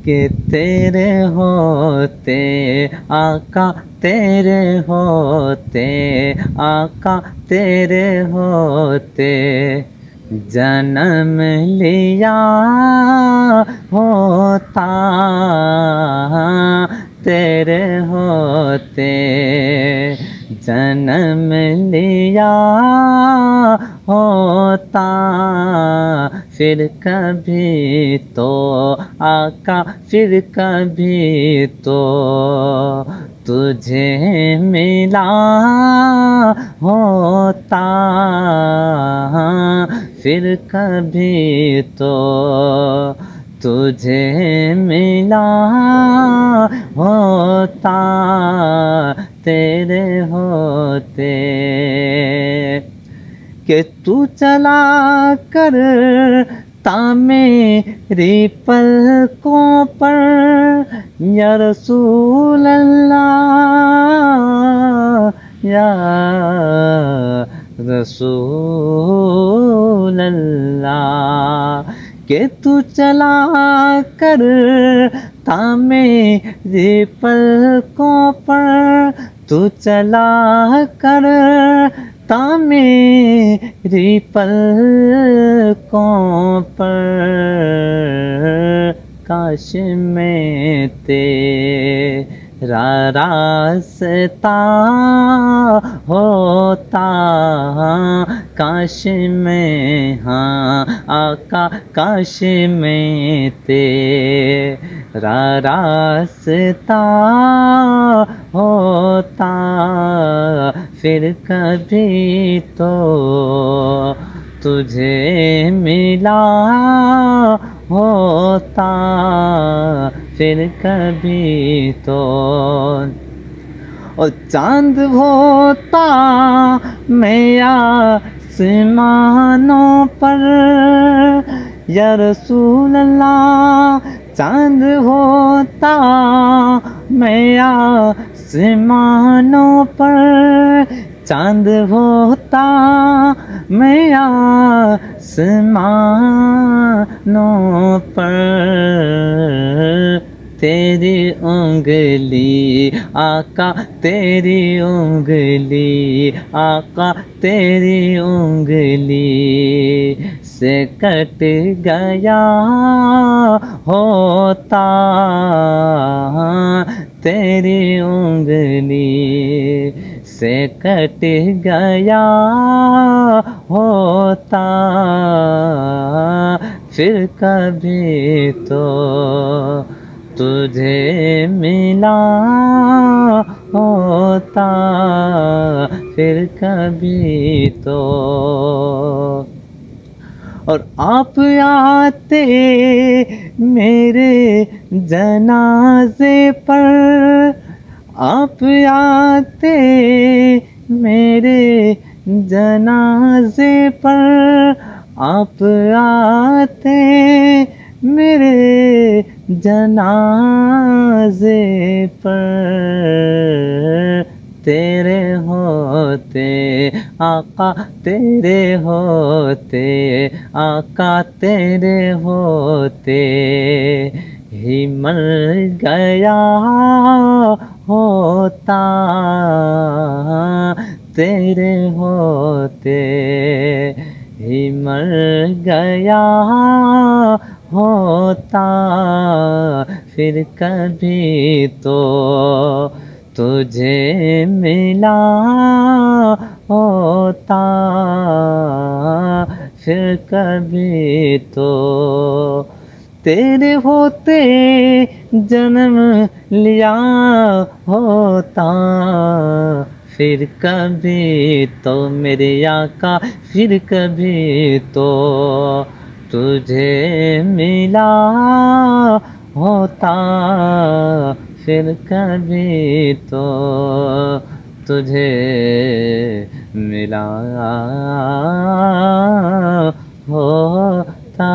کہ تیرے ہوتے آقا، تیرے ہوتے آقا، تیرے ہوتے جنم لیا ہوتا، تیرے ہوتے جنم لیا ہوتا، پھر کبھی تو آقا، پھر کبھی تو تجھے ملا ہوتا، پھر کبھی تو تجھے ملا ہوتا، تیرے ہوتے کہ تو چلا کر تا میری پلکوں پر یا رسول اللہ، یا رسول اللہ، کہ تو چلا کر تا میری پلکوں پر، تو چلا کر تا میری پلکوں پر، کاش میں تیرا راستہ ہوتا، کاش میں، ہاں آقا، کاش میں تیرا راستہ ہوتا، پھر کبھی تو تجھے ملا ہوتا، پھر کبھی تو اور چاند ہوتا میں آسمانوں پر یا رسول اللہ، چاند ہوتا میں آسمانوں پر، چاند ہوتا میں آسمانوں پر، تیری انگلی آقا، تیری انگلی آقا، تیری انگلی سے کٹ گیا ہوتا، تیری انگلی سے کٹ گیا ہوتا، پھر کبھی تو تجھے ملا ہوتا، پھر کبھی تو اور آپ آتے میرے جنازے پر، آپ آتے میرے جنازے پر، آپ آتے میرے جنازے پر، تیرے ہوتے آقا، تیرے ہوتے آقا، تیرے ہوتے ہی مر گیا ہوتا، تیرے ہوتے ہی مر گیا ہوتا، پھر کبھی تو تجھے ملا ہوتا، پھر کبھی تو تیرے ہوتے جنم لیا ہوتا، پھر کبھی تو میرے آقا، پھر کبھی تو تجھے ملا ہوتا، پھر کبھی تو تجھے ملا ہوتا۔